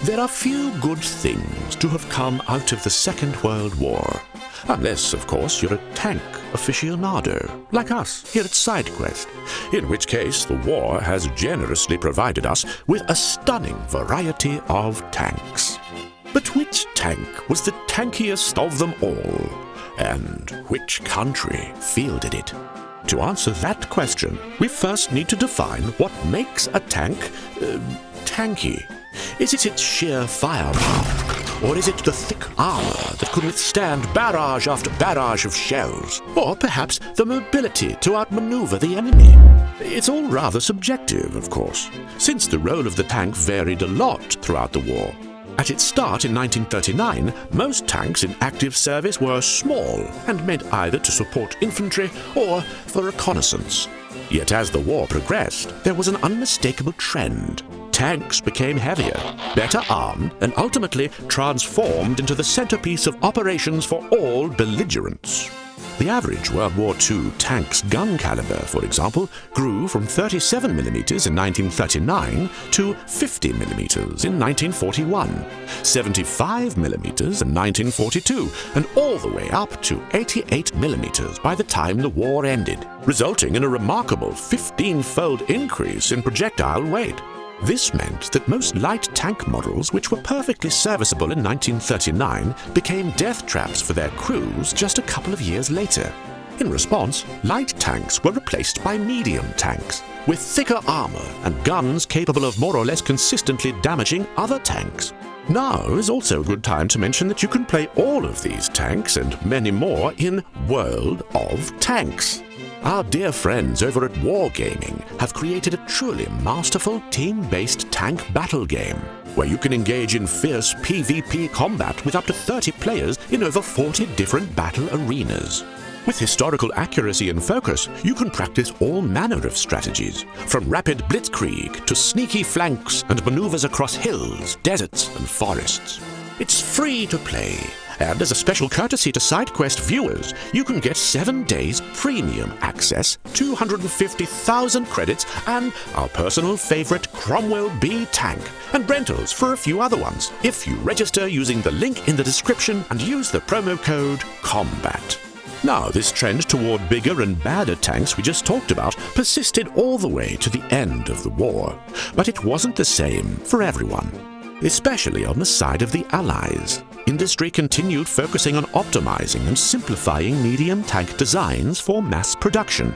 There are few good things to have come out of the Second World War. Unless, of course, you're a tank aficionado, like us here at SideQuest, in which case the war has generously provided us with a stunning variety of tanks. But which tank was the tankiest of them all? And which country fielded it? To answer that question, we first need to define what makes a tank tanky. Is it its sheer firepower, or is it the thick armor that could withstand barrage after barrage of shells, or perhaps the mobility to outmaneuver the enemy? It's all rather subjective, of course, since the role of the tank varied a lot throughout the war. At its start in 1939, most tanks in active service were small and meant either to support infantry or for reconnaissance. Yet as the war progressed, there was an unmistakable trend. Tanks became heavier, better armed, and ultimately transformed into the centerpiece of operations for all belligerents. The average World War II tank's gun caliber, for example, grew from 37mm in 1939 to 50mm in 1941, 75mm in 1942, and all the way up to 88mm by the time the war ended, resulting in a remarkable 15-fold increase in projectile weight. This meant that most light tank models, which were perfectly serviceable in 1939, became death traps for their crews just a couple of years later. In response, light tanks were replaced by medium tanks, with thicker armor and guns capable of more or less consistently damaging other tanks. Now is also a good time to mention that you can play all of these tanks and many more in World of Tanks. Our dear friends over at Wargaming have created a truly masterful team-based tank battle game, where you can engage in fierce PvP combat with up to 30 players in over 40 different battle arenas. With historical accuracy and focus, you can practice all manner of strategies, from rapid blitzkrieg to sneaky flanks and maneuvers across hills, deserts, and forests. It's free to play, and as a special courtesy to SideQuest viewers, you can get 7 days premium access, 250,000 credits, and our personal favorite Cromwell B tank, and rentals for a few other ones, if you register using the link in the description and use the promo code COMBAT. Now, this trend toward bigger and badder tanks we just talked about persisted all the way to the end of the war, but it wasn't the same for everyone. Especially on the side of the Allies, industry continued focusing on optimizing and simplifying medium tank designs for mass production.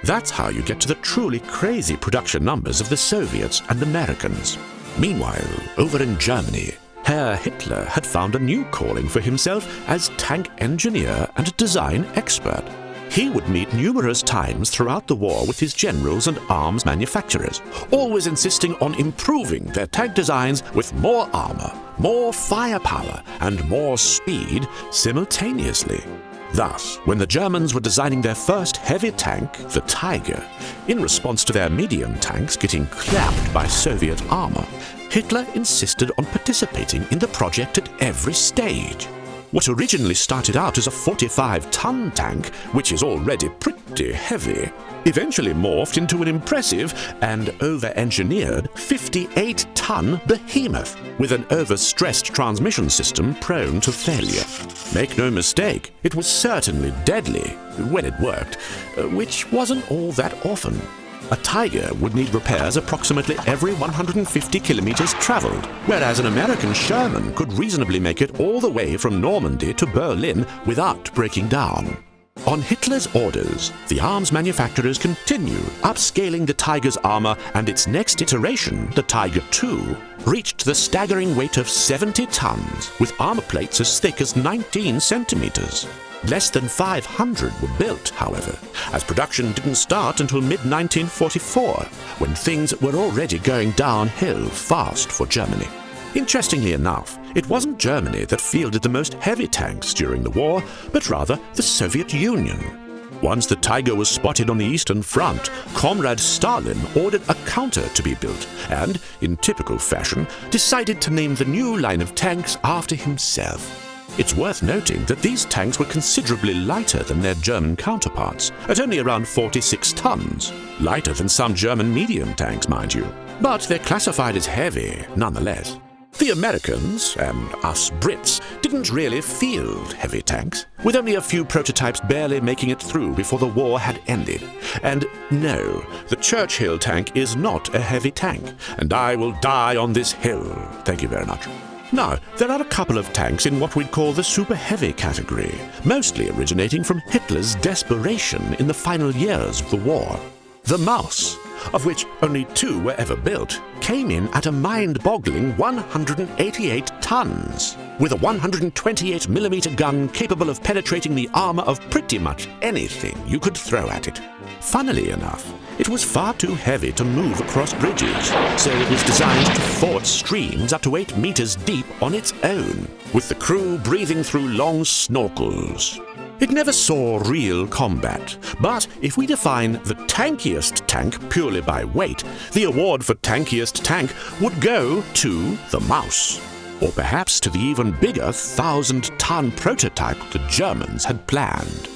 That's how you get to the truly crazy production numbers of the Soviets and Americans. Meanwhile, over in Germany, Herr Hitler had found a new calling for himself as tank engineer and design expert. He would meet numerous times throughout the war with his generals and arms manufacturers, always insisting on improving their tank designs with more armor, more firepower, and more speed simultaneously. Thus, when the Germans were designing their first heavy tank, the Tiger, in response to their medium tanks getting clapped by Soviet armor, Hitler insisted on participating in the project at every stage. What originally started out as a 45-ton tank, which is already pretty heavy, eventually morphed into an impressive and over-engineered 58-ton behemoth with an overstressed transmission system prone to failure. Make no mistake, it was certainly deadly when it worked, which wasn't all that often. A Tiger would need repairs approximately every 150 kilometers traveled, whereas an American Sherman could reasonably make it all the way from Normandy to Berlin without breaking down. On Hitler's orders, the arms manufacturers continued upscaling the Tiger's armor, and its next iteration, the Tiger II, reached the staggering weight of 70 tons, with armor plates as thick as 19 centimeters. Less than 500 were built, however, as production didn't start until mid-1944, when things were already going downhill fast for Germany. Interestingly enough, it wasn't Germany that fielded the most heavy tanks during the war, but rather the Soviet Union. Once the Tiger was spotted on the Eastern Front, Comrade Stalin ordered a counter to be built and, in typical fashion, decided to name the new line of tanks after himself. It's worth noting that these tanks were considerably lighter than their German counterparts, at only around 46 tons, lighter than some German medium tanks, mind you, but they're classified as heavy nonetheless. The The Americans, and us Brits, didn't really field heavy tanks, with only a few prototypes barely making it through before the war had ended. And no, the Churchill tank is not a heavy tank, and I will die on this hill. Thank you very much. Now, there are a couple of tanks in what we'd call the super heavy category, mostly originating from Hitler's desperation in the final years of the war. The Mouse, of which only 2 were ever built, came in at a mind-boggling 188 tons, with a 128mm gun capable of penetrating the armor of pretty much anything you could throw at it. Funnily enough, it was far too heavy to move across bridges, so it was designed to ford streams up to 8 meters deep on its own, with the crew breathing through long snorkels. It never saw real combat, but if we define the tankiest tank purely by weight, the award for tankiest tank would go to the Mouse, or perhaps to the even bigger 1,000-ton prototype the Germans had planned.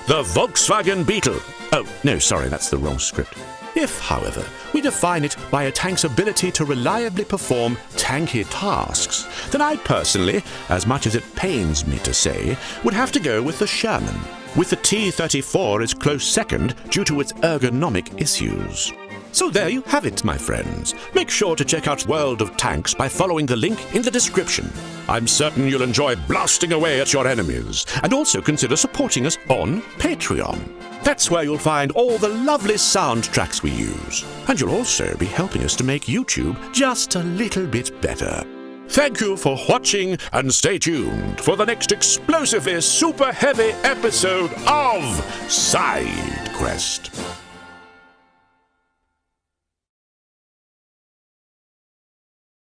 The Volkswagen Beetle. Oh, no, sorry, that's the wrong script. If, however, we define it by a tank's ability to reliably perform tanky tasks, then I personally, as much as it pains me to say, would have to go with the Sherman, with the T-34 as close second due to its ergonomic issues. So there you have it, my friends. Make sure to check out World of Tanks by following the link in the description. I'm certain you'll enjoy blasting away at your enemies, and also consider supporting us on Patreon. That's where you'll find all the lovely soundtracks we use, and you'll also be helping us to make YouTube just a little bit better. Thank you for watching, and stay tuned for the next explosively super heavy episode of SideQuest.